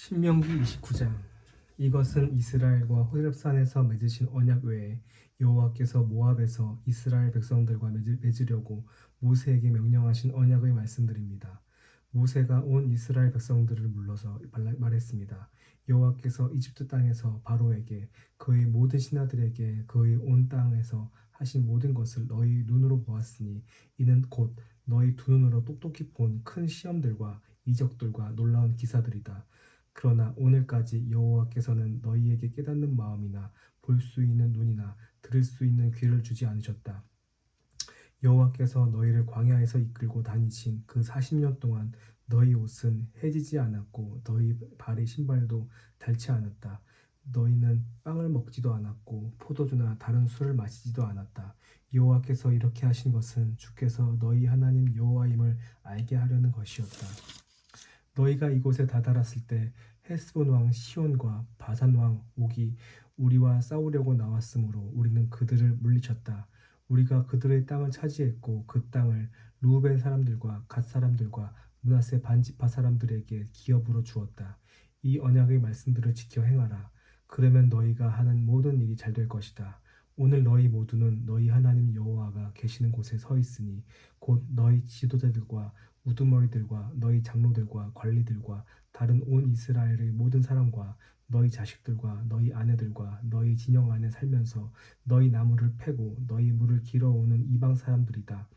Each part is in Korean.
신명기 29장. 이것은 이스라엘과 호렙산에서 맺으신 언약 외에 여호와께서 모압에서 이스라엘 백성들과 맺으려고 모세에게 명령하신 언약의 말씀들입니다. 모세가 온 이스라엘 백성들을 불러서 말했습니다. 여호와께서 이집트 땅에서 바로에게 그의 모든 신하들에게 그의 온 땅에서 하신 모든 것을 너희 눈으로 보았으니 이는 곧 너희 두 눈으로 똑똑히 본 큰 시험들과 이적들과 놀라운 기사들이다. 그러나 오늘까지 여호와께서는 너희에게 깨닫는 마음이나 볼 수 있는 눈이나 들을 수 있는 귀를 주지 않으셨다. 여호와께서 너희를 광야에서 이끌고 다니신 그 40년 동안 너희 옷은 해지지 않았고 너희 발의 신발도 닳지 않았다. 너희는 빵을 먹지도 않았고 포도주나 다른 술을 마시지도 않았다. 여호와께서 이렇게 하신 것은 주께서 너희 하나님 여호와임을 알게 하려는 것이었다. 너희가 이곳에 다다랐을 때 헤스본 왕 시온과 바산 왕 옥이 우리와 싸우려고 나왔으므로 우리는 그들을 물리쳤다. 우리가 그들의 땅을 차지했고 그 땅을 루벤 사람들과 갓 사람들과 므낫세 반지파 사람들에게 기업으로 주었다. 이 언약의 말씀들을 지켜 행하라. 그러면 너희가 하는 모든 일이 잘 될 것이다. 오늘 너희 모두는 너희 하나님 여호와가 계시는 곳에 서 있으니 곧 너희 지도자들과 우두머리들과 너희 장로들과 관리들과 다른 온 이스라엘의 모든 사람과 너희 자식들과 너희 아내들과 너희 진영 안에 살면서 너희 나무를 패고 너희 물을 길어오는 이방 사람들이다.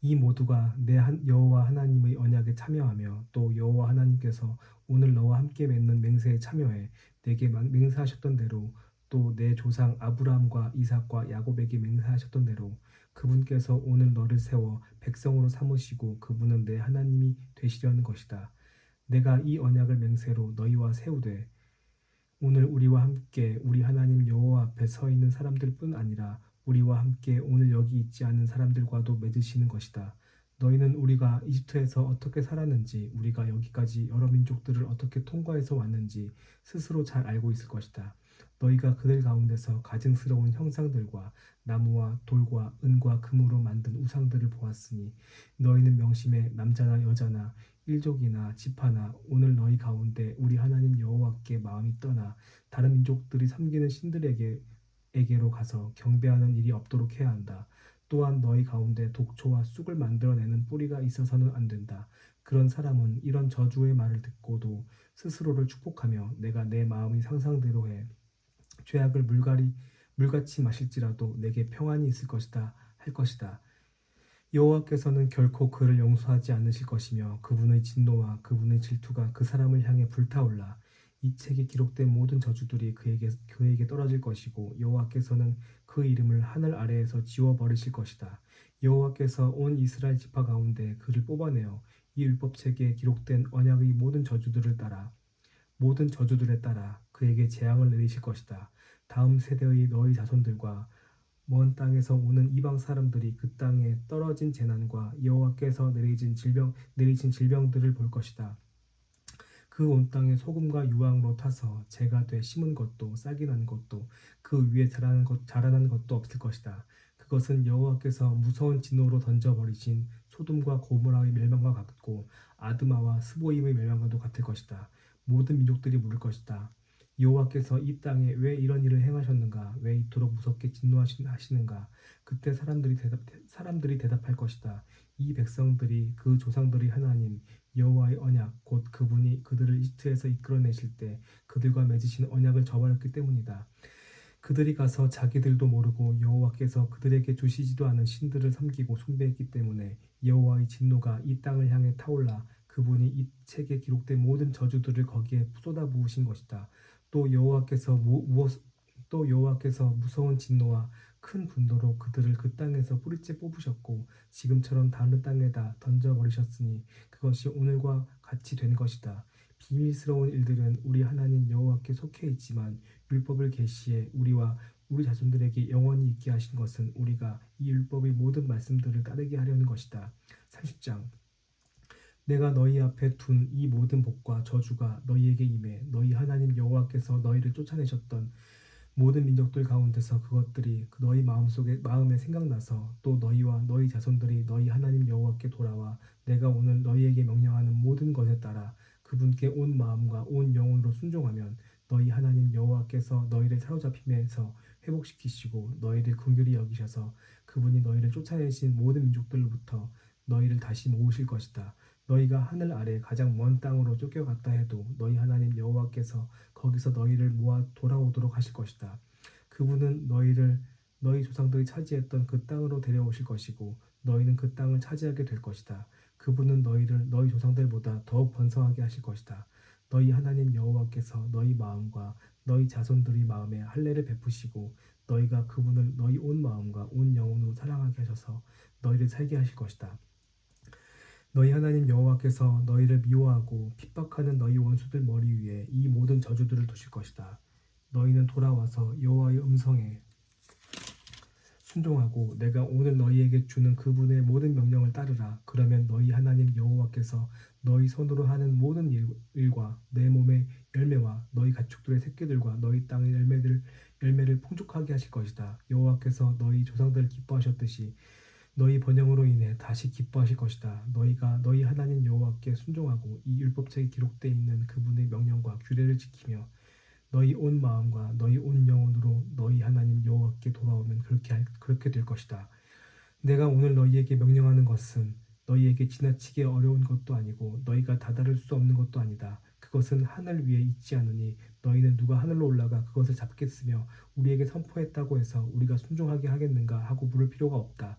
이 모두가 내 여호와 하나님의 언약에 참여하며 또 여호와 하나님께서 오늘 너와 함께 맺는 맹세에 참여해 내게 맹세하셨던 대로 또 내 조상 아브라함과 이삭과 야곱에게 맹세하셨던 대로 그분께서 오늘 너를 세워 백성으로 삼으시고 그분은 내 하나님이 되시려는 것이다. 내가 이 언약을 맹세로 너희와 세우되 오늘 우리와 함께 우리 하나님 여호와 앞에 서 있는 사람들뿐 아니라 우리와 함께 오늘 여기 있지 않은 사람들과도 맺으시는 것이다. 너희는 우리가 이집트에서 어떻게 살았는지 우리가 여기까지 여러 민족들을 어떻게 통과해서 왔는지 스스로 잘 알고 있을 것이다. 너희가 그들 가운데서 가증스러운 형상들과 나무와 돌과 은과 금으로 만든 우상들을 보았으니 너희는 명심해 남자나 여자나 일족이나 지파나 오늘 너희 가운데 우리 하나님 여호와께 마음이 떠나 다른 민족들이 섬기는 신들에게로 가서 경배하는 일이 없도록 해야 한다. 또한 너희 가운데 독초와 쑥을 만들어내는 뿌리가 있어서는 안 된다. 그런 사람은 이런 저주의 말을 듣고도 스스로를 축복하며 내가 내 마음의 상상대로 해 죄악을 물같이 마실지라도 내게 평안이 있을 것이다 할 것이다. 여호와께서는 결코 그를 용서하지 않으실 것이며 그분의 진노와 그분의 질투가 그 사람을 향해 불타올라 이 책에 기록된 모든 저주들이 그에게 떨어질 것이고 여호와께서는 그 이름을 하늘 아래에서 지워버리실 것이다. 여호와께서 온 이스라엘 지파 가운데 그를 뽑아내어 이 율법책에 기록된 언약의 모든 저주들에 따라 그에게 재앙을 내리실 것이다. 다음 세대의 너희 자손들과 먼 땅에서 오는 이방 사람들이 그 땅에 떨어진 재난과 여호와께서 내리신 질병들을 볼 것이다. 그 온 땅에 소금과 유황으로 타서 재가 돼 심은 것도 싹이 난 것도 그 위에 자라난 것도 없을 것이다. 그것은 여호와께서 무서운 진노로 던져버리신 소돔과 고모라의 멸망과 같고 아드마와 스보임의 멸망과도 같을 것이다. 모든 민족들이 물을 것이다. 여호와께서 이 땅에 왜 이런 일을 행하셨는가? 왜 이토록 무섭게 진노하시는가? 그때 사람들이 대답할 것이다. 이 백성들이 그 조상들의 하나님 여호와의 언약 곧 그분이 그들을 이집트에서 이끌어내실 때 그들과 맺으신 언약을 저버렸기 때문이다. 그들이 가서 자기들도 모르고 여호와께서 그들에게 주시지도 않은 신들을 섬기고 숭배했기 때문에 여호와의 진노가 이 땅을 향해 타올라 그분이 이 책에 기록된 모든 저주들을 거기에 쏟아부으신 것이다. 또 여호와께서 무서운 진노와 큰 분노로 그들을 그 땅에서 뿌리째 뽑으셨고 지금처럼 다른 땅에다 던져버리셨으니 그것이 오늘과 같이 된 것이다. 비밀스러운 일들은 우리 하나님 여호와께 속해 있지만 율법을 계시해 우리와 우리 자손들에게 영원히 있게 하신 것은 우리가 이 율법의 모든 말씀들을 따르게 하려는 것이다. 30장. 내가 너희 앞에 둔 이 모든 복과 저주가 너희에게 임해 너희 하나님 여호와께서 너희를 쫓아내셨던 모든 민족들 가운데서 그것들이 너희 마음에 생각나서 또 너희와 너희 자손들이 너희 하나님 여호와께 돌아와 내가 오늘 너희에게 명령하는 모든 것에 따라 그분께 온 마음과 온 영혼으로 순종하면 너희 하나님 여호와께서 너희를 사로잡힘에서 회복시키시고 너희를 긍휼히 여기셔서 그분이 너희를 쫓아내신 모든 민족들로부터 너희를 다시 모으실 것이다. 너희가 하늘 아래 가장 먼 땅으로 쫓겨갔다 해도 너희 하나님 여호와께서 거기서 너희를 모아 돌아오도록 하실 것이다. 그분은 너희를 너희 조상들이 차지했던 그 땅으로 데려오실 것이고 너희는 그 땅을 차지하게 될 것이다. 그분은 너희를 너희 조상들보다 더욱 번성하게 하실 것이다. 너희 하나님 여호와께서 너희 마음과 너희 자손들의 마음에 할례를 베푸시고 너희가 그분을 너희 온 마음과 온 영혼으로 사랑하게 하셔서 너희를 살게 하실 것이다. 너희 하나님 여호와께서 너희를 미워하고 핍박하는 너희 원수들 머리 위에 이 모든 저주들을 두실 것이다. 너희는 돌아와서 여호와의 음성에 순종하고 내가 오늘 너희에게 주는 그분의 모든 명령을 따르라. 그러면 너희 하나님 여호와께서 너희 손으로 하는 모든 일과 내 몸의 열매와 너희 가축들의 새끼들과 너희 땅의 열매를 풍족하게 하실 것이다. 여호와께서 너희 조상들을 기뻐하셨듯이 너희 번영으로 인해 다시 기뻐하실 것이다. 너희가 너희 하나님 여호와께 순종하고 이 율법책에 기록되어 있는 그분의 명령과 규례를 지키며 너희 온 마음과 너희 온 영혼으로 너희 하나님 여호와께 돌아오면 그렇게 될 것이다. 내가 오늘 너희에게 명령하는 것은 너희에게 지나치게 어려운 것도 아니고 너희가 다다를 수 없는 것도 아니다. 그것은 하늘 위에 있지 않으니 너희는 누가 하늘로 올라가 그것을 잡겠으며 우리에게 선포했다고 해서 우리가 순종하게 하겠는가 하고 물을 필요가 없다.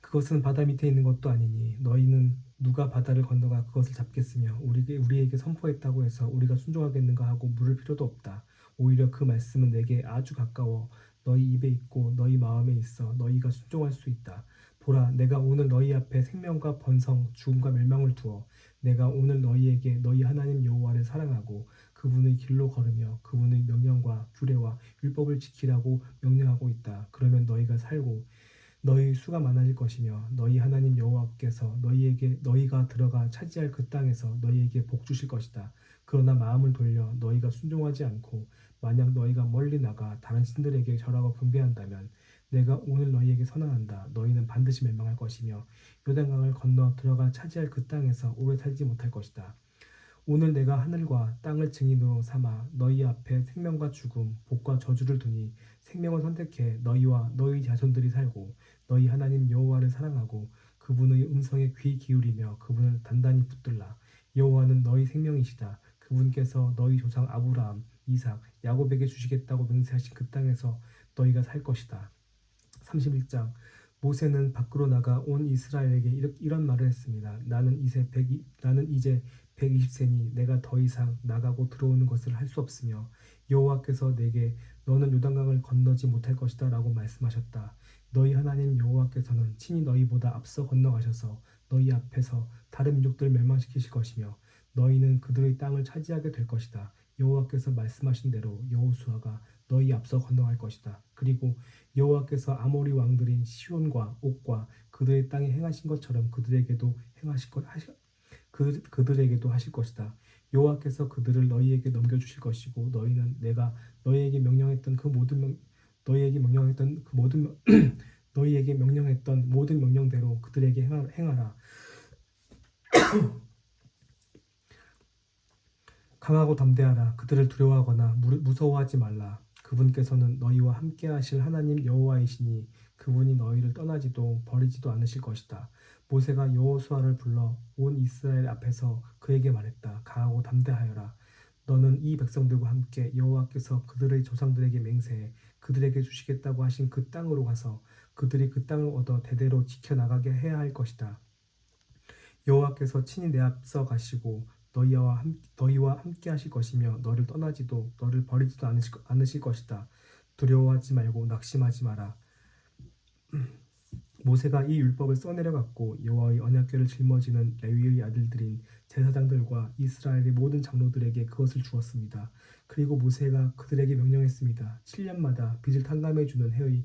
그것은 바다 밑에 있는 것도 아니니 너희는 누가 바다를 건너가 그것을 잡겠으며 우리에게 선포했다고 해서 우리가 순종하겠는가 하고 물을 필요도 없다. 오히려 그 말씀은 내게 아주 가까워 너희 입에 있고 너희 마음에 있어 너희가 순종할 수 있다. 보라, 내가 오늘 너희 앞에 생명과 번성, 죽음과 멸망을 두어 내가 오늘 너희에게 너희 하나님 여호와를 사랑하고 그분의 길로 걸으며 그분의 명령과 규례와 율법을 지키라고 명령하고 있다. 그러면 너희가 살고 너희 수가 많아질 것이며 너희 하나님 여호와께서 너희가 들어가 차지할 그 땅에서 너희에게 복 주실 것이다. 그러나 마음을 돌려 너희가 순종하지 않고 만약 너희가 멀리 나가 다른 신들에게 절하고 분배한다면 내가 오늘 너희에게 선언한다. 너희는 반드시 멸망할 것이며 요단강을 건너 들어가 차지할 그 땅에서 오래 살지 못할 것이다. 오늘 내가 하늘과 땅을 증인으로 삼아 너희 앞에 생명과 죽음, 복과 저주를 두니 생명을 선택해 너희와 너희 자손들이 살고 너희 하나님 여호와를 사랑하고 그분의 음성에 귀 기울이며 그분을 단단히 붙들라. 여호와는 너희 생명이시다. 그분께서 너희 조상 아브라함, 이삭, 야곱에게 주시겠다고 맹세하신 그 땅에서 너희가 살 것이다. 31장 모세는 밖으로 나가 온 이스라엘에게 이런 말을 했습니다. 나는 이제 120세니 내가 더 이상 나가고 들어오는 것을 할 수 없으며 여호와께서 내게 너는 요단강을 건너지 못할 것이다 라고 말씀하셨다. 너희 하나님 여호와께서는 친히 너희보다 앞서 건너가셔서 너희 앞에서 다른 민족들을 멸망시키실 것이며 너희는 그들의 땅을 차지하게 될 것이다. 여호와께서 말씀하신 대로 여호수아가 너희 앞서 건너갈 것이다. 그리고 여호와께서 아모리 왕들인 시온과 옥과 그들의 땅에 행하신 것처럼 그들에게도 하실 것이다. 여호와께서 그들을 너희에게 넘겨주실 것이고 너희는 내가 너희에게 명령했던 너희에게 명령했던 모든 명령대로 그들에게 행하라. 강하고 담대하라. 그들을 두려워하거나 무서워하지 말라. 그분께서는 너희와 함께 하실 하나님 여호와이시니 그분이 너희를 떠나지도 버리지도 않으실 것이다. 모세가 여호수아를 불러 온 이스라엘 앞에서 그에게 말했다. 강하고 담대하여라. 너는 이 백성들과 함께 여호와께서 그들의 조상들에게 맹세해 그들에게 주시겠다고 하신 그 땅으로 가서 그들이 그 땅을 얻어 대대로 지켜나가게 해야 할 것이다. 여호와께서 친히 내 앞서 가시고 너희와 함께 하실 것이며 너를 버리지도 않으실 것이다. 두려워하지 말고 낙심하지 마라. 모세가 이 율법을 써내려 갖고 여호와의 언약궤를 짊어지는 레위의 아들들인 제사장들과 이스라엘의 모든 장로들에게 그것을 주었습니다. 그리고 모세가 그들에게 명령했습니다. 7년마다 빚을 탕감해 주는 해의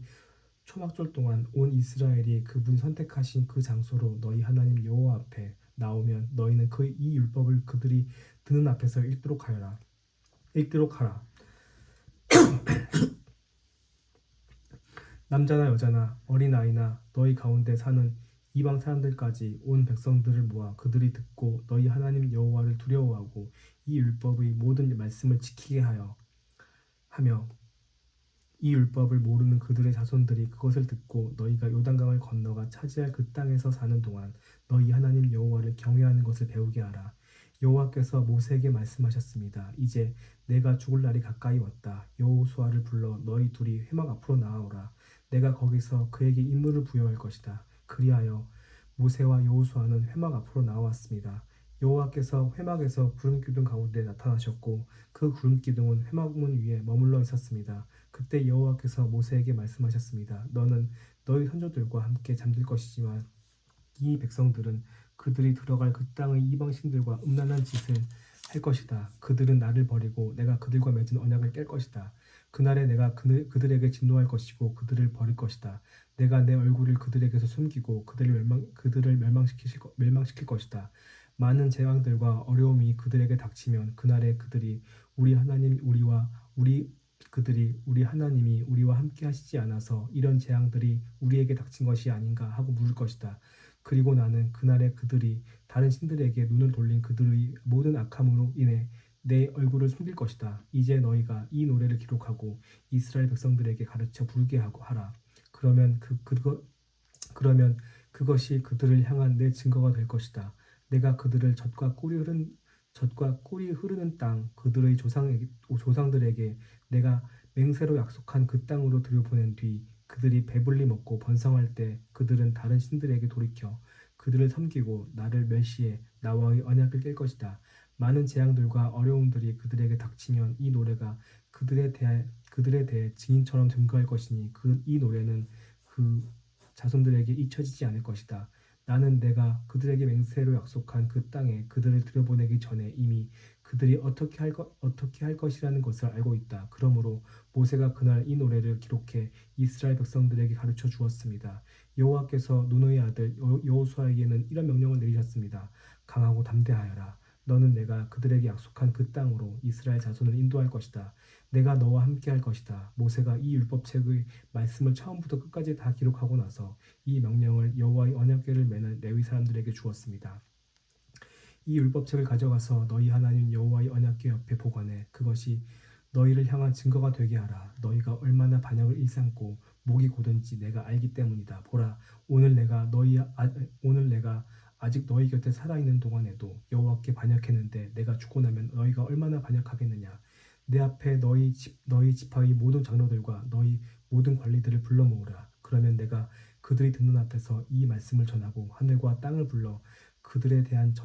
초막절 동안 온 이스라엘이 그분이 선택하신 그 장소로 너희 하나님 여호와 앞에 나오면 너희는 이 율법을 그들이 드는 앞에서 읽도록 하라. 남자나 여자나 어린아이나 너희 가운데 사는 이방 사람들까지 온 백성들을 모아 그들이 듣고 너희 하나님 여호와를 두려워하고 이 율법의 모든 말씀을 지키게 하며 이 율법을 모르는 그들의 자손들이 그것을 듣고 너희가 요단강을 건너가 차지할 그 땅에서 사는 동안 너희 하나님 여호와를 경외하는 것을 배우게 하라. 여호와께서 모세에게 말씀하셨습니다. 이제 내가 죽을 날이 가까이 왔다. 여호수아를 불러 너희 둘이 회막 앞으로 나아오라. 내가 거기서 그에게 임무를 부여할 것이다. 그리하여 모세와 여호수아는 회막 앞으로 나왔습니다. 여호와께서 회막에서 구름 기둥 가운데 나타나셨고 그 구름 기둥은 회막문 위에 머물러 있었습니다. 그때 여호와께서 모세에게 말씀하셨습니다. 너는 너희 선조들과 함께 잠들 것이지만 이 백성들은 그들이 들어갈 그 땅의 이방 신들과 음란한 짓을 할 것이다. 그들은 나를 버리고 내가 그들과 맺은 언약을 깰 것이다. 그날에 내가 그들에게 진노할 것이고 그들을 버릴 것이다. 내가 내 얼굴을 그들에게서 숨기고 그들을 멸망시킬 것이다. 많은 재앙들과 어려움이 그들에게 닥치면 그날에 그들이 우리 하나님이 우리와 함께 하시지 않아서 이런 재앙들이 우리에게 닥친 것이 아닌가 하고 물을 것이다. 그리고 나는 그날에 그들이 다른 신들에게 눈을 돌린 그들의 모든 악함으로 인해 내 얼굴을 숨길 것이다. 이제 너희가 이 노래를 기록하고 이스라엘 백성들에게 가르쳐 부르게 하라. 그러면 그것이 그들을 향한 내 증거가 될 것이다. 내가 그들을 젖과 꿀이 흐르는 땅 그들의 조상들에게 내가 맹세로 약속한 그 땅으로 들여보낸 뒤 그들이 배불리 먹고 번성할 때 그들은 다른 신들에게 돌이켜 그들을 섬기고 나를 멸시해 나와의 언약을 깰 것이다. 많은 재앙들과 어려움들이 그들에게 닥치면 이 노래가 그들에 대해 증인처럼 증거할 것이니 이 노래는 그 자손들에게 잊혀지지 않을 것이다. 나는 내가 그들에게 맹세로 약속한 그 땅에 그들을 들여보내기 전에 이미 그들이 어떻게 할 것이라는 것을 알고 있다. 그러므로 모세가 그날 이 노래를 기록해 이스라엘 백성들에게 가르쳐 주었습니다. 여호와께서 눈의 아들 여호수아에게는 이런 명령을 내리셨습니다. 강하고 담대하여라. 너는 내가 그들에게 약속한 그 땅으로 이스라엘 자손을 인도할 것이다. 내가 너와 함께 할 것이다. 모세가 이 율법책의 말씀을 처음부터 끝까지 다 기록하고 나서 이 명령을 여호와의 언약궤를 매는 레위 사람들에게 주었습니다. 이 율법책을 가져가서 너희 하나님 여호와의 언약궤 옆에 보관해 그것이 너희를 향한 증거가 되게 하라. 너희가 얼마나 반역을 일삼고 목이 고든지 내가 알기 때문이다. 보라, 오늘 내가 아직 너희 곁에 살아있는 동안에도 여호와께 반역했는데 내가 죽고 나면 너희가 얼마나 반역하겠느냐. 내 앞에 너희 지파의 모든 장로들과 너희 모든 관리들을 불러 모으라. 그러면 내가 그들이 듣는 앞에서 이 말씀을 전하고 하늘과 땅을 불러 그들에 대한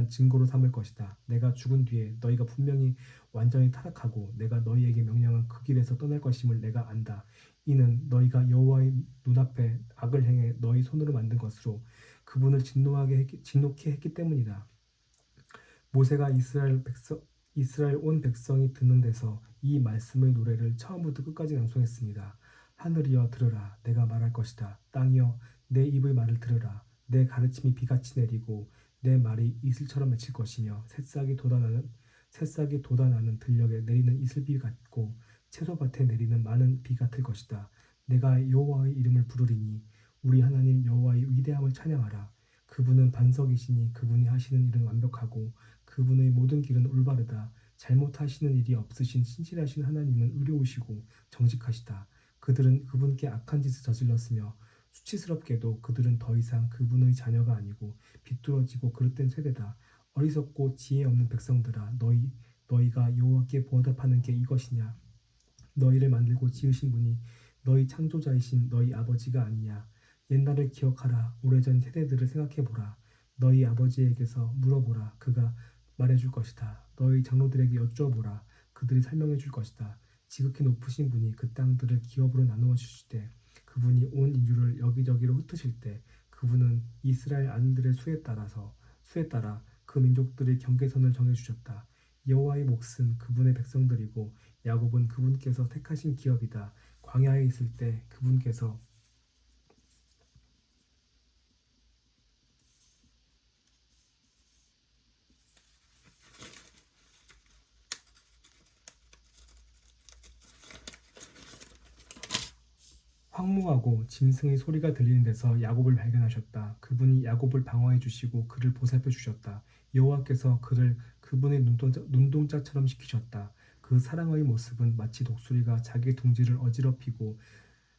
증거로 삼을 것이다. 내가 죽은 뒤에 너희가 분명히 완전히 타락하고 내가 너희에게 명령한 그 길에서 떠날 것임을 내가 안다. 이는 너희가 여호와의 눈앞에 악을 행해 너희 손으로 만든 것으로 그분을 진노케 했기 때문이다. 모세가 이스라엘 온 백성이 듣는 데서 이 말씀의 노래를 처음부터 끝까지 낭송했습니다. 하늘이여 들으라. 내가 말할 것이다. 땅이여 내 입의 말을 들으라. 내 가르침이 비같이 내리고 내 말이 이슬처럼 맺힐 것이며 새싹이 돋아나는 들녘에 내리는 이슬비 같고 채소밭에 내리는 많은 비 같을 것이다. 내가 여호와의 이름을 부르리니 우리 하나님 여호와의 위대함을 찬양하라. 그분은 반석이시니 그분이 하시는 일은 완벽하고 그분의 모든 길은 올바르다. 잘못하시는 일이 없으신 신실하신 하나님은 의로우시고 정직하시다. 그들은 그분께 악한 짓을 저질렀으며 수치스럽게도 그들은 더 이상 그분의 자녀가 아니고 비뚤어지고 그릇된 세대다. 어리석고 지혜 없는 백성들아, 너희가 여호와께 보답하는 게 이것이냐? 너희를 만들고 지으신 분이 너희 창조자이신 너희 아버지가 아니냐? 옛날을 기억하라. 오래전 세대들을 생각해보라. 너희 아버지에게서 물어보라. 그가 말해줄 것이다. 너희 장로들에게 여쭈어보라. 그들이 설명해 줄 것이다. 지극히 높으신 분이 그 땅들을 기업으로 나누어 주실 때, 그분이 온 인류를 여기저기로 흩으실 때, 그분은 이스라엘 아들들의 수에 따라 그 민족들의 경계선을 정해 주셨다. 여호와의 몫은 그분의 백성들이고 야곱은 그분께서 택하신 기업이다. 광야에 있을 때 그분께서 황무하고 짐승의 소리가 들리는 데서 야곱을 발견하셨다. 그분이 야곱을 방어해 주시고 그를 보살펴 주셨다. 여호와께서 그를 그분의 눈동자처럼 시키셨다. 그 사랑의 모습은 마치 독수리가 자기 둥지를 어지럽히고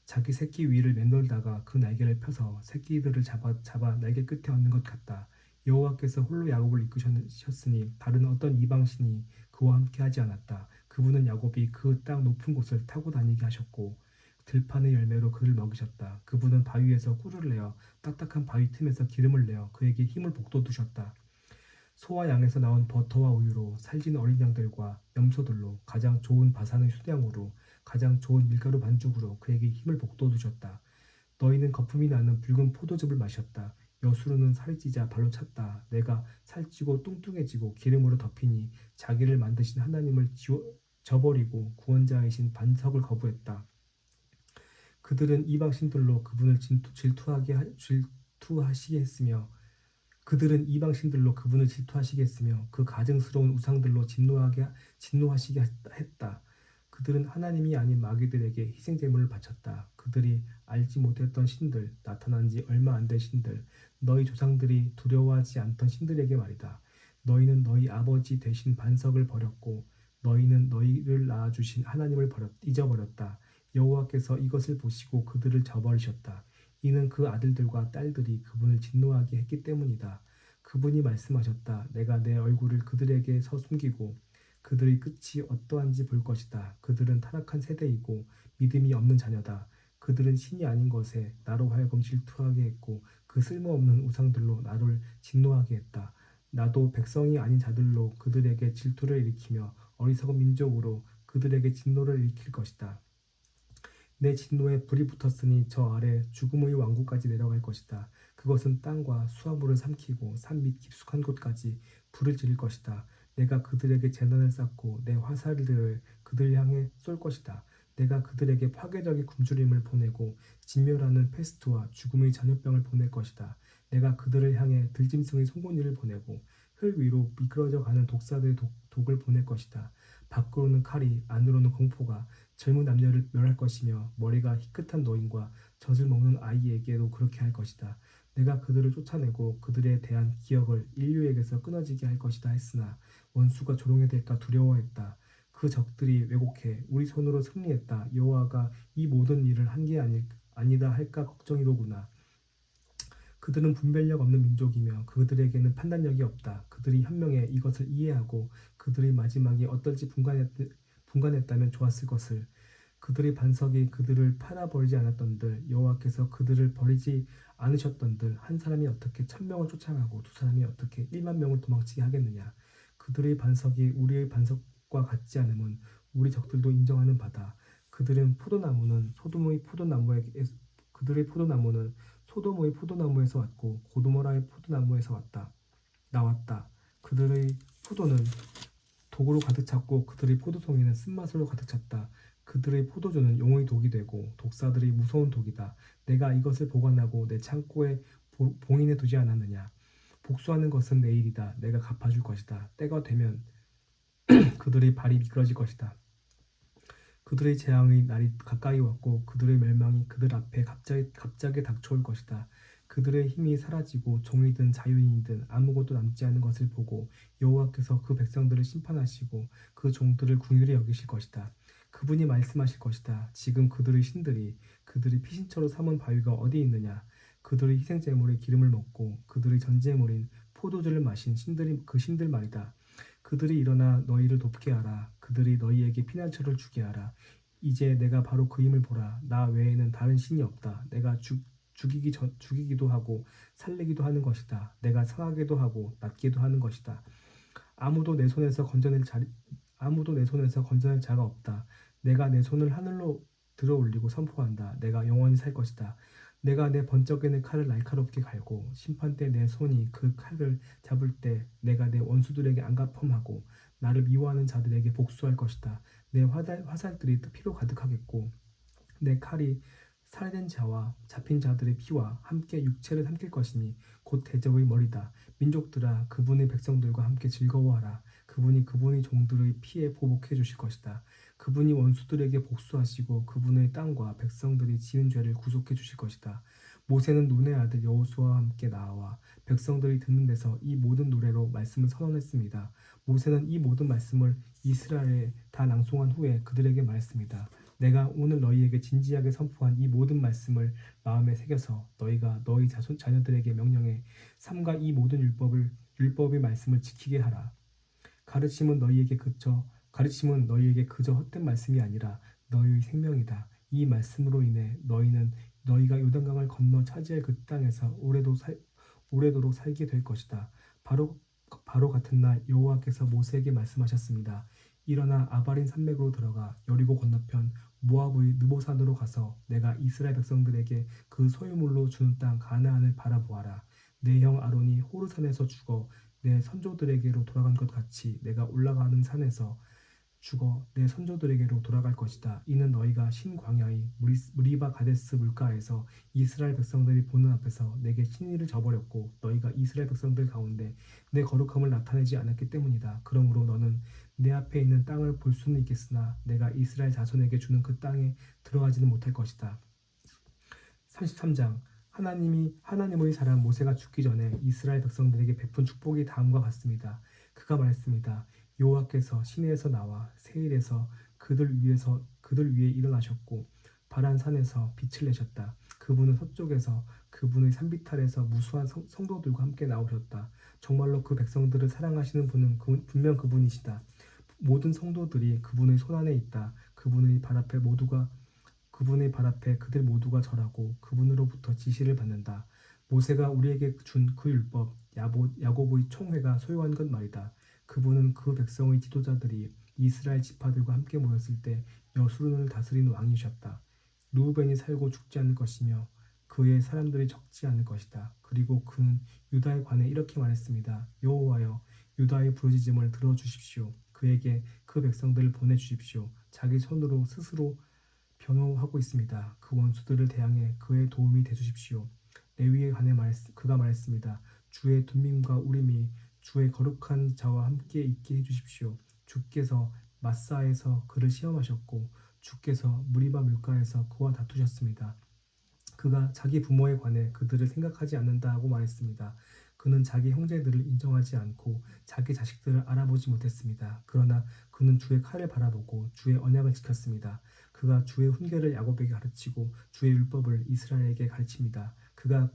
자기 새끼 위를 맴돌다가 그 날개를 펴서 새끼들을 잡아 날개 끝에 얹는 것 같다. 여호와께서 홀로 야곱을 이끄셨으니 다른 어떤 이방신이 그와 함께 하지 않았다. 그분은 야곱이 그 땅 높은 곳을 타고 다니게 하셨고 들판의 열매로 그를 먹이셨다. 그분은 바위에서 꿀을 내어 딱딱한 바위 틈에서 기름을 내어 그에게 힘을 북돋우셨다. 소와 양에서 나온 버터와 우유로 살진 어린 양들과 염소들로 가장 좋은 바산의 수량으로 가장 좋은 밀가루 반죽으로 그에게 힘을 북돋우셨다. 너희는 거품이 나는 붉은 포도즙을 마셨다. 여수로는 살이 찌자 발로 찼다. 내가 살찌고 뚱뚱해지고 기름으로 덮이니 자기를 만드신 하나님을 저버리고 구원자이신 반석을 거부했다. 그들은 이방신들로 그분을 질투하시게 했으며 그들은 이방신들로 그분을 질투하시게 했으며 그 가증스러운 우상들로 진노하시게 했다. 그들은 하나님이 아닌 마귀들에게 희생 제물을 바쳤다. 그들이 알지 못했던 신들, 나타난 지 얼마 안 된 신들, 너희 조상들이 두려워하지 않던 신들에게 말이다. 너희는 너희 아버지 되신 반석을 버렸고 너희는 너희를 낳아주신 하나님을 잊어버렸다. 여호와께서 이것을 보시고 그들을 저버리셨다. 이는 그 아들들과 딸들이 그분을 진노하게 했기 때문이다. 그분이 말씀하셨다. 내가 내 얼굴을 그들에게서 숨기고 그들의 끝이 어떠한지 볼 것이다. 그들은 타락한 세대이고 믿음이 없는 자녀다. 그들은 신이 아닌 것에 나로 하여금 질투하게 했고 그 쓸모없는 우상들로 나를 진노하게 했다. 나도 백성이 아닌 자들로 그들에게 질투를 일으키며 어리석은 민족으로 그들에게 진노를 일으킬 것이다. 내 진노에 불이 붙었으니 저 아래 죽음의 왕국까지 내려갈 것이다. 그것은 땅과 수화물을 삼키고 산 밑 깊숙한 곳까지 불을 지를 것이다. 내가 그들에게 재난을 쌓고 내 화살들을 그들 향해 쏠 것이다. 내가 그들에게 파괴적인 굶주림을 보내고 진멸하는 페스트와 죽음의 전염병을 보낼 것이다. 내가 그들을 향해 들짐승의 송곳니를 보내고 흙 위로 미끄러져 가는 독사들의 독을 보낼 것이다. 밖으로는 칼이 안으로는 공포가 젊은 남녀를 멸할 것이며 머리가 희끗한 노인과 젖을 먹는 아이에게도 그렇게 할 것이다. 내가 그들을 쫓아내고 그들에 대한 기억을 인류에게서 끊어지게 할 것이다 했으나 원수가 조롱이 될까 두려워했다. 그 적들이 왜곡해 우리 손으로 승리했다. 여호와가 이 모든 일을 한 게 아니다 할까 걱정이로구나. 그들은 분별력 없는 민족이며 그들에게는 판단력이 없다. 그들이 현명해 이것을 이해하고 그들의 마지막이 어떨지 분간했다면 좋았을 것을. 그들의 반석이 그들을 팔아버리지 않았던들 여호와께서 그들을 버리지 않으셨던들 한 사람이 어떻게 1000명을 쫓아가고 두 사람이 어떻게 1만 명을 도망치게 하겠느냐. 그들의 반석이 우리의 반석과 같지 않음은 우리 적들도 인정하는 바다. 그들의 포도나무는 소돔의 포도나무에서 왔고 고도모라의 포도나무에서 나왔다. 그들의 포도는 독으로 가득 찼고 그들의 포도송이는 쓴맛으로 가득 찼다. 그들의 포도주는 용의 독이 되고 독사들의 무서운 독이다. 내가 이것을 보관하고 내 창고에 봉인해 두지 않았느냐. 복수하는 것은 내일이다. 내가 갚아줄 것이다. 때가 되면 그들의 발이 미끄러질 것이다. 그들의 재앙의 날이 가까이 왔고 그들의 멸망이 그들 앞에 갑자기 닥쳐올 것이다. 그들의 힘이 사라지고 종이든 자유인이든 아무것도 남지 않은 것을 보고 여호와께서 그 백성들을 심판하시고 그 종들을 궁휼히 여기실 것이다. 그분이 말씀하실 것이다. 지금 그들의 신들이 그들의 피신처로 삼은 바위가 어디 있느냐. 그들의 희생제물의 기름을 먹고 그들의 전제물인 포도주를 마신 그 신들 말이다. 그들이 일어나 너희를 돕게 하라. 그들이 너희에게 피난처를 주게 하라. 이제 내가 바로 그 힘을 보라. 나 외에는 다른 신이 없다. 내가 죽이기도 하고 살리기도 하는 것이다. 내가 상하게도 하고 낫게도 하는 것이다. 아무도 내 손에서 건져낼 자가 없다. 내가 내 손을 하늘로 들어 올리고 선포한다. 내가 영원히 살 것이다. 내가 내 번쩍이는 칼을 날카롭게 갈고 심판 때 내 손이 그 칼을 잡을 때 내가 내 원수들에게 안갚음하고 나를 미워하는 자들에게 복수할 것이다. 내 화살들이 피로 가득하겠고 내 칼이 살해된 자와 잡힌 자들의 피와 함께 육체를 삼킬 것이니 곧 대적의 머리다. 민족들아 그분의 백성들과 함께 즐거워하라. 그분이 그분의 종들의 피에 보복해 주실 것이다. 그분이 원수들에게 복수하시고 그분의 땅과 백성들이 지은 죄를 구속해 주실 것이다. 모세는 눈의 아들 여호수아와 함께 나와 백성들이 듣는 데서 이 모든 노래로 말씀을 선언했습니다. 모세는 이 모든 말씀을 이스라엘에 다 낭송한 후에 그들에게 말했습니다. 내가 오늘 너희에게 진지하게 선포한 이 모든 말씀을 마음에 새겨서 너희가 너희 자녀들에게 명령해 삼가 이 모든 율법의 말씀을 지키게 하라. 가르침은 너희에게 그저 헛된 말씀이 아니라 너희의 생명이다. 이 말씀으로 인해 너희는 너희가 요단강을 건너 차지할 그 땅에서 오래도록 살게 될 것이다. 바로 같은 날 여호와께서 모세에게 말씀하셨습니다. 일어나 아바린 산맥으로 들어가 여리고 건너편 모압의 느보산으로 가서 내가 이스라엘 백성들에게 그 소유물로 주는 땅 가나안을 바라보아라. 내 형 아론이 호르산에서 죽어 내 선조들에게로 돌아간 것 같이 내가 올라가는 산에서 죽어 내 선조들에게로 돌아갈 것이다. 이는 너희가 신 광야의 무리바 가데스 물가에서 이스라엘 백성들이 보는 앞에서 내게 신의를 저버렸고 너희가 이스라엘 백성들 가운데 내 거룩함을 나타내지 않았기 때문이다. 그러므로 너는 내 앞에 있는 땅을 볼 수는 있겠으나 내가 이스라엘 자손에게 주는 그 땅에 들어가지는 못할 것이다. 33장 하나님의 사람 모세가 죽기 전에 이스라엘 백성들에게 베푼 축복이 다음과 같습니다. 그가 말했습니다. 여호와께서 시내에서 나와 세일에서 그들 위에 일어나셨고 바란 산에서 빛을 내셨다. 그분은 서쪽에서 그분의 산비탈에서 무수한 성도들과 함께 나오셨다. 정말로 그 백성들을 사랑하시는 분은 분명 그분이시다. 모든 성도들이 그분의 손안에 있다. 그분의 발 앞에 그들 모두가 절하고 그분으로부터 지시를 받는다. 모세가 우리에게 준 그 율법 야곱의 총회가 소유한 것 말이다. 그분은 그 백성의 지도자들이 이스라엘 지파들과 함께 모였을 때 여수론을 다스린 왕이셨다. 르우벤이 살고 죽지 않을 것이며 그의 사람들이 적지 않을 것이다. 그리고 그는 유다에 관해 이렇게 말했습니다. 여호와여 유다의 부르짖음을 들어주십시오. 그에게 그 백성들을 보내주십시오. 자기 손으로 스스로 변호하고 있습니다. 그 원수들을 대항해 그의 도움이 되주십시오. 레위에 관해 그가 말했습니다. 주의 둠밈과 우림이 주의 거룩한 자와 함께 있게 해주십시오. 주께서 마사에서 그를 시험하셨고 주께서 무리바 물가에서 그와 다투셨습니다. 그가 자기 부모에 관해 그들을 생각하지 않는다 하고 말했습니다. 그는 자기 형제들을 인정하지 않고 자기 자식들을 알아보지 못했습니다. 그러나 그는 주의 칼을 바라보고 주의 언약을 지켰습니다. 그가 주의 훈계를 야곱에게 가르치고 주의 율법을 이스라엘에게 가르칩니다. 그가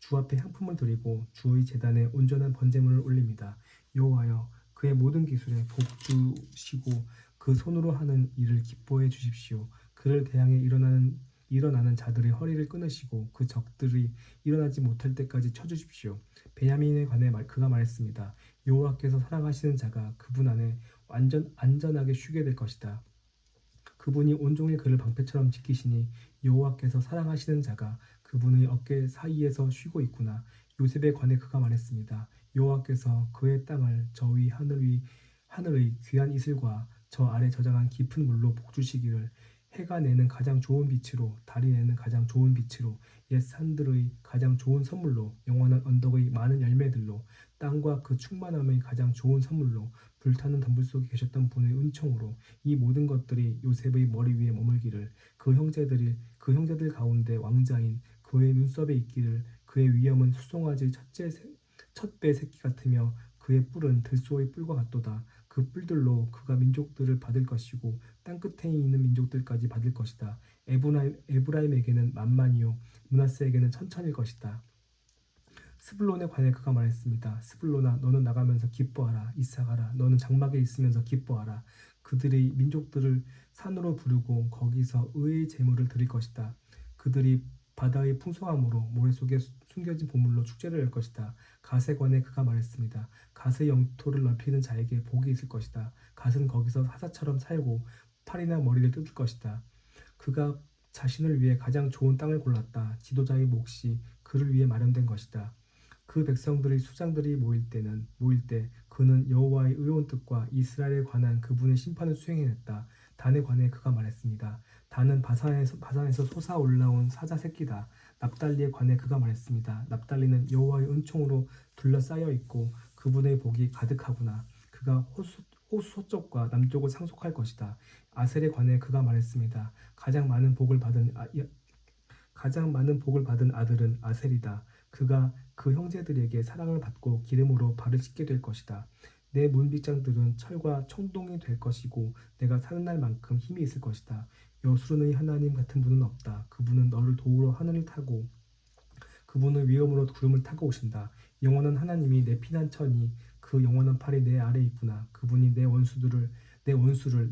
주 앞에 향품을 드리고 주의 제단에 온전한 번제물을 올립니다. 여호와여 그의 모든 기술에 복 주시고 그 손으로 하는 일을 기뻐해 주십시오. 그를 대항해 일어나는 자들의 허리를 끊으시고 그 적들이 일어나지 못할 때까지 쳐주십시오. 베냐민에 관해 그가 말했습니다. 여호와께서 사랑하시는 자가 그분 안에 안전하게 쉬게 될 것이다. 그분이 온종일 그를 방패처럼 지키시니 여호와께서 사랑하시는 자가 그분의 어깨 사이에서 쉬고 있구나. 요셉에 관해 그가 말했습니다. 여호와께서 그의 땅을 저희 하늘의 귀한 이슬과 저 아래 저장한 깊은 물로 복주시기를 해가 내는 가장 좋은 빛으로 달이 내는 가장 좋은 빛으로 옛 산들의 가장 좋은 선물로 영원한 언덕의 많은 열매들로 땅과 그 충만함의 가장 좋은 선물로 불타는 단불 속에 계셨던 분의 은총으로 이 모든 것들이 요셉의 머리 위에 머물기를 그 형제들 가운데 왕자인 그의 눈썹에 있기를 그의 위엄은 수송아지 첫배 새끼 같으며 그의 뿔은 들소의 뿔과 같도다. 그 뿔들로 그가 민족들을 받을 것이고 땅끝에 있는 민족들까지 받을 것이다. 에브라임에게는 만만이요 므낫세에게는 천천일 것이다. 스불론에 관해 그가 말했습니다. 스불론아 너는 나가면서 기뻐하라. 이사가라 너는 장막에 있으면서 기뻐하라. 그들의 민족들을 산으로 부르고 거기서 의의 제물을 드릴 것이다. 그들이 바다의 풍성함으로 모래 속에 숨겨진 보물로 축제를 열 것이다. 갓에 관해 그가 말했습니다. 갓의 영토를 넓히는 자에게 복이 있을 것이다. 갓은 거기서 사자처럼 살고 팔이나 머리를 뜯을 것이다. 그가 자신을 위해 가장 좋은 땅을 골랐다. 지도자의 몫이 그를 위해 마련된 것이다. 그 백성들의 수장들이 모일 때 그는 여호와의 의로운 뜻과 이스라엘에 관한 그분의 심판을 수행해냈다. 단에 관해 그가 말했습니다. 단은 바산에서 솟아 올라온 사자 새끼다. 납달리에 관해 그가 말했습니다. 납달리는 여호와의 은총으로 둘러싸여 있고 그분의 복이 가득하구나. 그가 호수 서쪽과 남쪽을 상속할 것이다. 아셀에 관해 그가 말했습니다. 가장 많은 복을 받은 아들은 아셀이다. 그가 그 형제들에게 사랑을 받고 기름으로 발을 씻게 될 것이다. 내 문빗장들은 철과 청동이 될 것이고 내가 사는 날만큼 힘이 있을 것이다. 여수론의 하나님 같은 분은 없다. 그분은 너를 도우러 하늘을 타고 그분은 위엄으로 구름을 타고 오신다. 영원한 하나님이 내 피난처니 그 영원한 팔이 내 아래에 있구나. 그분이 내 원수를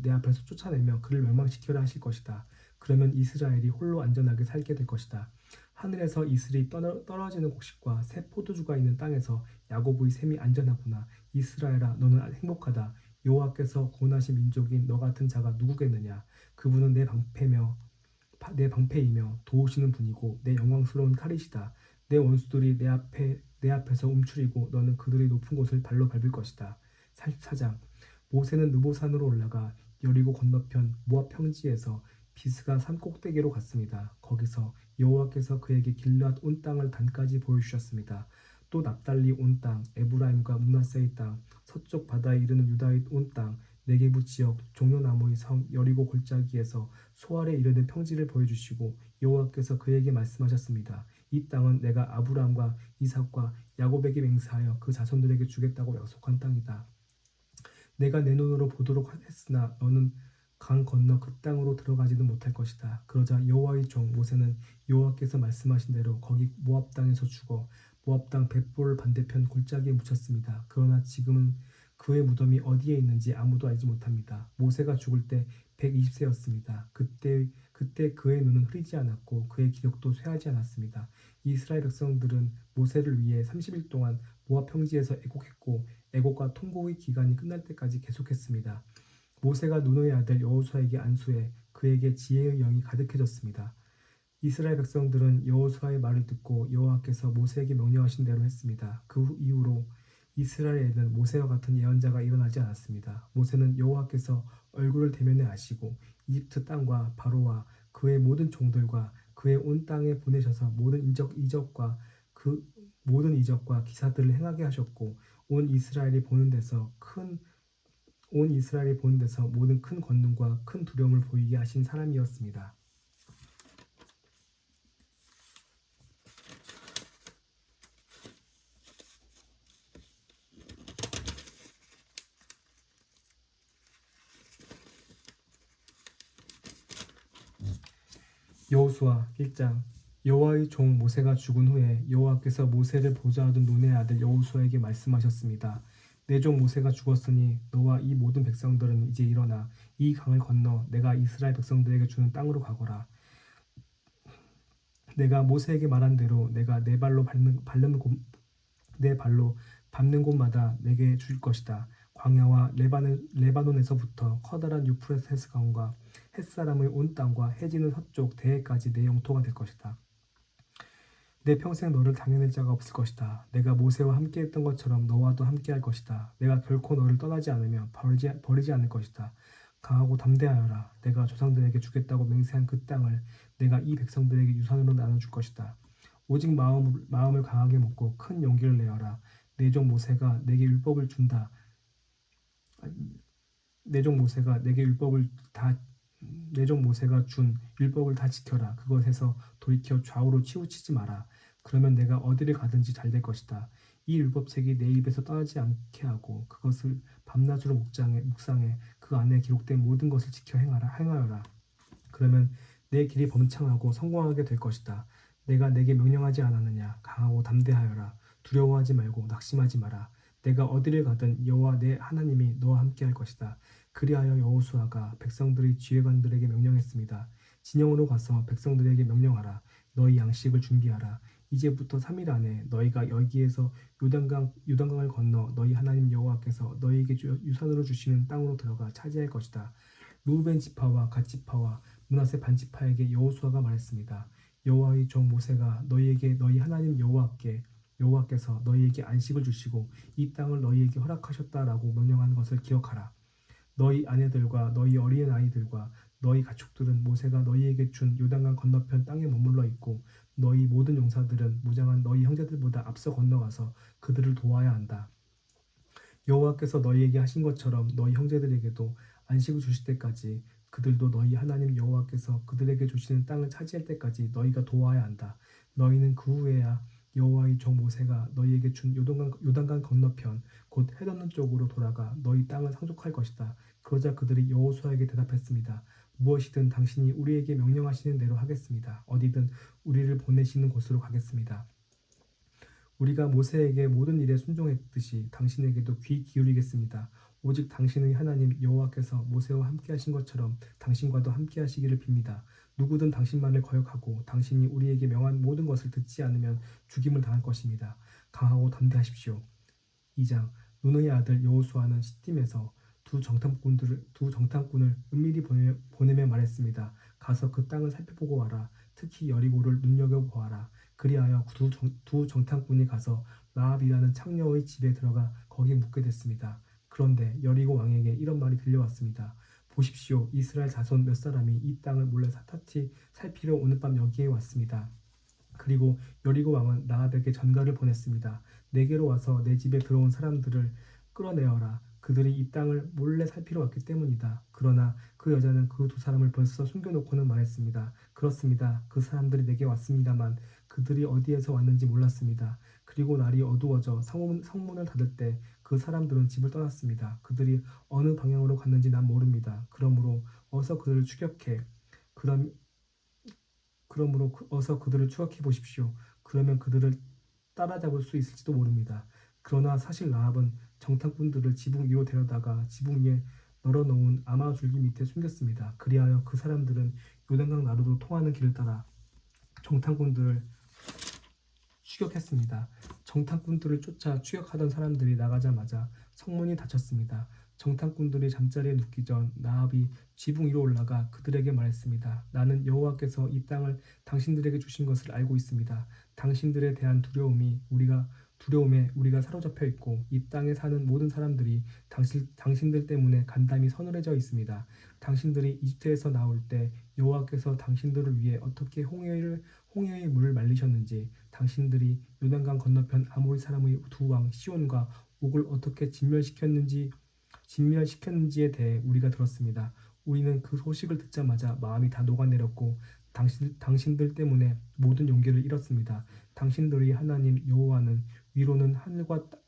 내 앞에서 쫓아내며 그를 멸망시키려 하실 것이다. 그러면 이스라엘이 홀로 안전하게 살게 될 것이다. 하늘에서 이슬이 떨어지는 곡식과 새 포도주가 있는 땅에서 야곱의 샘이 안전하구나. 이스라엘아, 너는 행복하다. 여호와께서 구원하신 민족인 너 같은 자가 누구겠느냐. 그분은 내 방패이며 도우시는 분이고 내 영광스러운 칼이시다. 내 원수들이 내 앞에서 움츠리고 너는 그들의 높은 곳을 발로 밟을 것이다. 44장. 모세는 느보산으로 올라가 여리고 건너편 모압 평지에서 비스가 산 꼭대기로 갔습니다. 거기서 여호와께서 그에게 길앗 온 땅을 단까지 보여주셨습니다. 또 납달리 온 땅, 에브라임과 므낫세의 땅, 서쪽 바다에 이르는 유다의 온 땅, 네게부 지역, 종려나무의 성 여리고 골짜기에서 소알에 이르는 평지를 보여주시고 여호와께서 그에게 말씀하셨습니다. 이 땅은 내가 아브라함과 이삭과 야곱에게 맹세하여 그 자손들에게 주겠다고 약속한 땅이다. 내가 내 눈으로 보도록 했으나 너는 강 건너 그 땅으로 들어가지는 못할 것이다. 그러자 여호와의 종 모세는 여호와께서 말씀하신 대로 거기 모압 땅에서 죽어 모압 땅 벳볼 반대편 골짜기에 묻혔습니다. 그러나 지금은 그의 무덤이 어디에 있는지 아무도 알지 못합니다. 모세가 죽을 때 120세였습니다. 그때 그의 눈은 흐리지 않았고 그의 기력도 쇠하지 않았습니다. 이스라엘 백성들은 모세를 위해 30일 동안 모압 평지에서 애곡했고 애곡과 통곡의 기간이 끝날 때까지 계속했습니다. 모세가 눈의 아들 여호수아에게 안수해 그에게 지혜의 영이 가득해졌습니다. 이스라엘 백성들은 여호수아의 말을 듣고 여호와께서 모세에게 명령하신 대로 했습니다. 그 이후로 이스라엘에는 모세와 같은 예언자가 일어나지 않았습니다. 모세는 여호와께서 얼굴을 대면에 아시고 이집트 땅과 바로와 그의 모든 종들과 그의 온 땅에 보내셔서 모든 이적과 기사들을 행하게 하셨고 온 이스라엘이 보는 데서 모든 큰 권능과 큰 두려움을 보이게 하신 사람이었습니다. 여호수아 1장. 여호와의 종 모세가 죽은 후에 여호와께서 모세를 보좌하던 눈의 아들 여호수아에게 말씀하셨습니다. 내 종 모세가 죽었으니 너와 이 모든 백성들은 이제 일어나 이 강을 건너 내가 이스라엘 백성들에게 주는 땅으로 가거라. 내가 모세에게 말한 대로 내가 내 발로 밟는 곳마다 내게 줄 것이다. 광야와 레바논에서부터 커다란 유프라테스 강과 햇사람의 온 땅과 해지는 서쪽 대해까지 내 영토가 될 것이다. 내 평생 너를 당해낼 자가 없을 것이다. 내가 모세와 함께했던 것처럼 너와도 함께할 것이다. 내가 결코 너를 떠나지 않으며 버리지 않을 것이다. 강하고 담대하여라. 내가 조상들에게 주겠다고 맹세한 그 땅을 내가 이 백성들에게 유산으로 나눠줄 것이다. 오직 마음을 강하게 먹고 큰 용기를 내어라. 내 종 모세가 내게 율법을 준다. 내 종 모세가 준 율법을 다 지켜라. 그것에서 돌이켜 좌우로 치우치지 마라. 그러면 내가 어디를 가든지 잘 될 것이다. 이 율법책이 내 입에서 떠나지 않게 하고 그것을 밤낮으로 묵상해 그 안에 기록된 모든 것을 지켜 행하여라. 그러면 내 길이 범창하고 성공하게 될 것이다. 내가 내게 명령하지 않았느냐. 강하고 담대하여라. 두려워하지 말고 낙심하지 마라. 내가 어디를 가든 여호와 내 하나님이 너와 함께 할 것이다. 그리하여 여호수아가 백성들의 지휘관들에게 명령했습니다. 진영으로 가서 백성들에게 명령하라. 너희 양식을 준비하라. 이제부터 3일 안에 너희가 여기에서 요단강을 건너 너희 하나님 여호와께서 너희에게 유산으로 주시는 땅으로 들어가 차지할 것이다. 루벤 지파와 갓 지파와 므낫세 반 지파에게 여호수아가 말했습니다. 여호와의 종 모세가 너희에게 너희 하나님 여호와께서 너희에게 안식을 주시고 이 땅을 너희에게 허락하셨다라고 명령한 것을 기억하라. 너희 아내들과 너희 어린 아이들과 너희 가축들은 모세가 너희에게 준 요단강 건너편 땅에 머물러 있고 너희 모든 용사들은 무장한 너희 형제들보다 앞서 건너가서 그들을 도와야 한다. 여호와께서 너희에게 하신 것처럼 너희 형제들에게도 안식을 주실 때까지 그들도 너희 하나님 여호와께서 그들에게 주시는 땅을 차지할 때까지 너희가 도와야 한다. 너희는 그 후에야 여호와의 종 모세가 너희에게 준 요단강 건너편 곧 해넘는 쪽으로 돌아가 너희 땅을 상속할 것이다. 그러자 그들이 여호수아에게 대답했습니다. 무엇이든 당신이 우리에게 명령하시는 대로 하겠습니다. 어디든 우리를 보내시는 곳으로 가겠습니다. 우리가 모세에게 모든 일에 순종했듯이 당신에게도 귀 기울이겠습니다. 오직 당신의 하나님 여호와께서 모세와 함께하신 것처럼 당신과도 함께하시기를 빕니다. 누구든 당신만을 거역하고 당신이 우리에게 명한 모든 것을 듣지 않으면 죽임을 당할 것입니다. 강하고 담대하십시오. 2장 눈의 아들 여호수아는 시딤에서 두 정탐꾼을 은밀히 보내며 말했습니다. 가서 그 땅을 살펴보고 와라. 특히 여리고를 눈여겨보아라. 그리하여 두 정탐꾼이 가서 라합이라는 창녀의 집에 들어가 거기 묵게 됐습니다. 그런데 여리고 왕에게 이런 말이 들려왔습니다. 보십시오. 이스라엘 자손 몇 사람이 이 땅을 몰래 샅샅이 살피려 오늘 밤 여기에 왔습니다. 그리고 여리고 왕은 라합에게 전가를 보냈습니다. 내게로 와서 내 집에 들어온 사람들을 끌어내어라. 그들이 이 땅을 몰래 살피러 왔기 때문이다. 그러나 그 여자는 그 두 사람을 벌써 숨겨놓고는 말했습니다. 그렇습니다. 그 사람들이 내게 왔습니다만 그들이 어디에서 왔는지 몰랐습니다. 그리고 날이 어두워져 성문을 닫을 때 그 사람들은 집을 떠났습니다. 그들이 어느 방향으로 갔는지 난 모릅니다. 그러므로 어서 그들을 추격해. 어서 그들을 추격해 보십시오. 그러면 그들을 따라잡을 수 있을지도 모릅니다. 그러나 사실 라합은 정탐꾼들을 지붕 위로 데려다가 지붕 위에 널어놓은 아마 줄기 밑에 숨겼습니다. 그리하여 그 사람들은 요단강 나루로 통하는 길을 따라 정탐꾼들을 추격했습니다. 정탐꾼들을 쫓아 추격하던 사람들이 나가자마자 성문이 닫혔습니다. 정탐꾼들이 잠자리에 눕기 전 라합이 지붕 위로 올라가 그들에게 말했습니다. 나는 여호와께서 이 땅을 당신들에게 주신 것을 알고 있습니다. 당신들에 대한 두려움에 우리가 사로잡혀 있고 이 땅에 사는 모든 사람들이 당신들 때문에 간담이 서늘해져 있습니다. 당신들이 이집트에서 나올 때 여호와께서 당신들을 위해 어떻게 홍해의 물을 말리셨는지, 당신들이 요단강 건너편 아모리 사람의 두 왕 시온과 옥을 어떻게 진멸시켰는지에 대해 우리가 들었습니다. 우리는 그 소식을 듣자마자 마음이 다 녹아내렸고 당신들 때문에 모든 용기를 잃었습니다. 당신들의 하나님 여호와는 위로는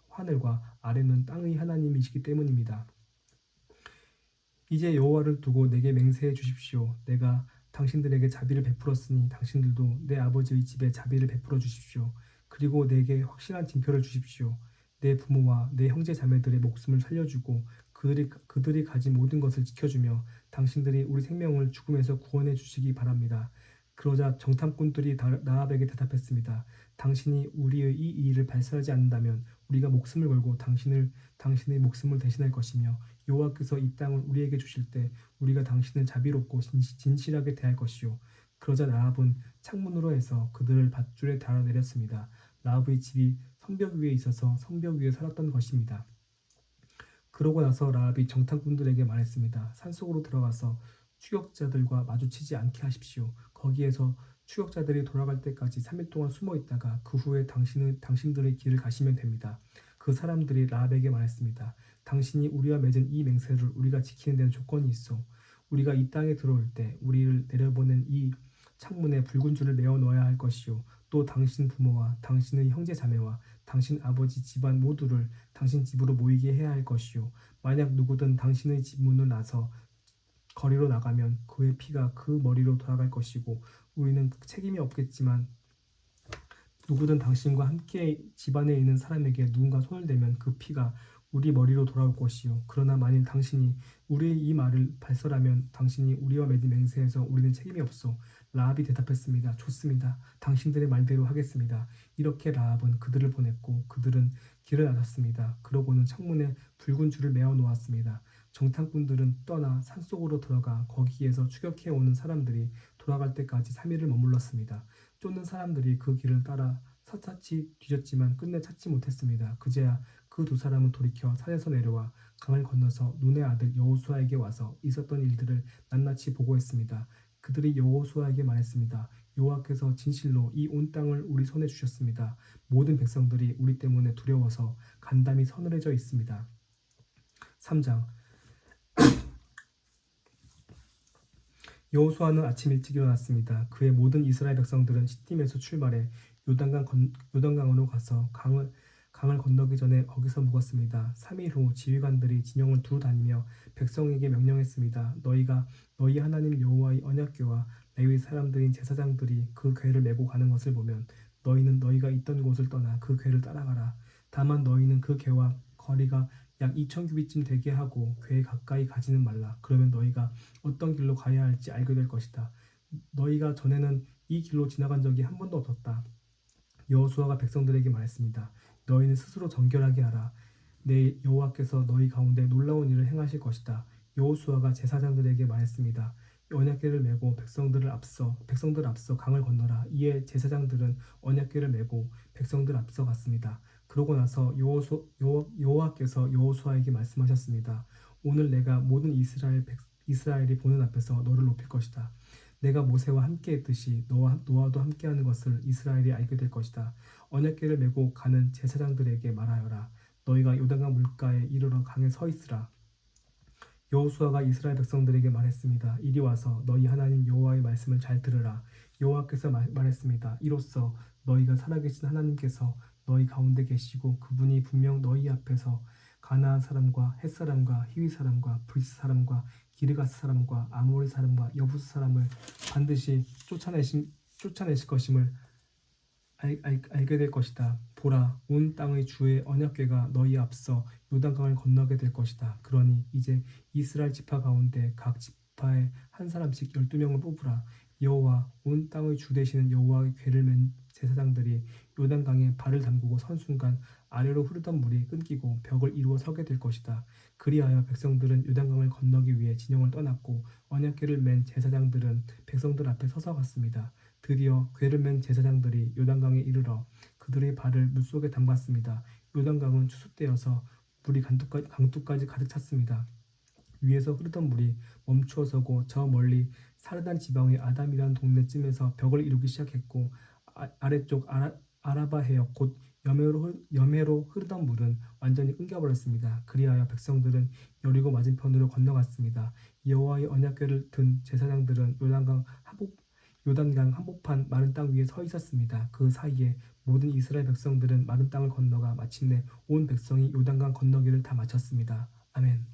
하늘과 아래는 땅의 하나님이시기 때문입니다. 이제 여호와를 두고 내게 맹세해 주십시오. 내가 당신들에게 자비를 베풀었으니 당신들도 내 아버지의 집에 자비를 베풀어 주십시오. 그리고 내게 확실한 징표를 주십시오. 내 부모와 내 형제 자매들의 목숨을 살려주고 그들이 가진 모든 것을 지켜주며 당신들이 우리 생명을 죽음에서 구원해 주시기 바랍니다. 그러자 정탐꾼들이 라합에게 대답했습니다. 당신이 우리의 이 일을 발설하지 않는다면 우리가 목숨을 걸고 당신의 목숨을 대신할 것이며 여호와께서 이 땅을 우리에게 주실 때 우리가 당신을 자비롭고 진실하게 대할 것이요. 그러자 라합은 창문으로 해서 그들을 밧줄에 달아내렸습니다. 라합의 집이 성벽 위에 있어서 성벽 위에 살았던 것입니다. 그러고 나서 라합이 정탐꾼들에게 말했습니다. 산속으로 들어가서 추격자들과 마주치지 않게 하십시오. 거기에서 추격자들이 돌아갈 때까지 3일 동안 숨어 있다가 그 후에 당신들의 길을 가시면 됩니다. 그 사람들이 라합에게 말했습니다. 당신이 우리와 맺은 이 맹세를 우리가 지키는 데는 조건이 있어. 우리가 이 땅에 들어올 때 우리를 내려보낸 이 창문에 붉은 줄을 메어 놓아야 할 것이요. 또 당신 부모와 당신의 형제 자매와 당신 아버지 집안 모두를 당신 집으로 모이게 해야 할 것이요. 만약 누구든 당신의 집 문을 나서 거리로 나가면 그의 피가 그 머리로 돌아갈 것이고 우리는 책임이 없겠지만 누구든 당신과 함께 집안에 있는 사람에게 누군가 손을 대면 그 피가 우리 머리로 돌아올 것이요. 그러나 만일 당신이 우리의 이 말을 발설하면 당신이 우리와 맺은 맹세에서 우리는 책임이 없소. 라합이 대답했습니다. 좋습니다. 당신들의 말대로 하겠습니다. 이렇게 라합은 그들을 보냈고 그들은 길을 나섰습니다. 그러고는 창문에 붉은 줄을 메어 놓았습니다. 정탐꾼들은 떠나 산속으로 들어가 거기에서 추격해 오는 사람들이 돌아갈 때까지 3일을 머물렀습니다. 쫓는 사람들이 그 길을 따라 샅샅이 뒤졌지만 끝내 찾지 못했습니다. 그제야 그 두 사람은 돌이켜 산에서 내려와 강을 건너서 눈의 아들 여호수아에게 와서 있었던 일들을 낱낱이 보고했습니다. 그들이 여호수아에게 말했습니다. 여호와께서 진실로 이 온 땅을 우리 손에 주셨습니다. 모든 백성들이 우리 때문에 두려워서 간담이 서늘해져 있습니다. 3장. 여호수아는 아침 일찍 일어났습니다. 그의 모든 이스라엘 백성들은 시팀에서 출발해 요단강으로 가서 강을 건너기 전에 거기서 묵었습니다. 3일 후 지휘관들이 진영을 두루 다니며 백성에게 명령했습니다. 너희가 너희 하나님 여호와의 언약궤와 레위 사람들인 제사장들이 그 궤를 메고 가는 것을 보면 너희는 너희가 있던 곳을 떠나 그 궤를 따라가라. 다만 너희는 그 궤와 거리가 약 2,000규빗쯤 되게 하고 궤에 가까이 가지는 말라. 그러면 너희가 어떤 길로 가야 할지 알게 될 것이다. 너희가 전에는 이 길로 지나간 적이 한 번도 없었다. 여호수아가 백성들에게 말했습니다. 너희는 스스로 정결하게 하라. 내일 여호와께서 너희 가운데 놀라운 일을 행하실 것이다. 여호수아가 제사장들에게 말했습니다. 언약궤를 메고 백성들 앞서 강을 건너라. 이에 제사장들은 언약궤를 메고 백성들 앞서 갔습니다. 그러고 나서 여호와께서 여호수아에게 말씀하셨습니다. 오늘 내가 모든 이스라엘이 보는 앞에서 너를 높일 것이다. 내가 모세와 함께했듯이 너와도 함께하는 것을 이스라엘이 알게 될 것이다. 언약궤를 메고 가는 제사장들에게 말하여라. 너희가 요단강 물가에 이르러 강에 서 있으라. 여호수아가 이스라엘 백성들에게 말했습니다. 이리 와서 너희 하나님 여호와의 말씀을 잘 들으라. 여호와께서 말했습니다. 이로써 너희가 살아계신 하나님께서 너희 가운데 계시고 그분이 분명 너희 앞에서 가나안 사람과 헷 사람과 히위 사람과 브리스 사람과 기르가스 사람과 아모리 사람과 여부스 사람을 반드시 쫓아내실 것임을 알게 될 것이다. 보라, 온 땅의 주의 언약궤가 너희 앞서 요단강을 건너게 될 것이다. 그러니 이제 이스라엘 지파 가운데 각 지파에 한 사람씩 12명을 뽑으라. 여호와 온 땅의 주 되시는 여호와의 궤를 맨 제사장들이 요단강에 발을 담그고 선 순간 아래로 흐르던 물이 끊기고 벽을 이루어 서게 될 것이다. 그리하여 백성들은 요단강을 건너기 위해 진영을 떠났고 언약궤를 맨 제사장들은 백성들 앞에 서서 갔습니다. 드디어 궤를 맨 제사장들이 요단강에 이르러 그들의 발을 물속에 담갔습니다. 요단강은 추수때여서 물이 강둑까지 가득 찼습니다. 위에서 흐르던 물이 멈추어 서고 저 멀리 사르단 지방의 아담이라는 동네쯤에서 벽을 이루기 시작했고 아래쪽 아라바 해역 곧 여매로 흐르던 물은 완전히 끊겨버렸습니다. 그리하여 백성들은 여리고 맞은편으로 건너갔습니다. 여호와의 언약궤를 든 제사장들은 요단강 한복판 마른 땅 위에 서 있었습니다. 그 사이에 모든 이스라엘 백성들은 마른 땅을 건너가 마침내 온 백성이 요단강 건너기를 다 마쳤습니다. 아멘.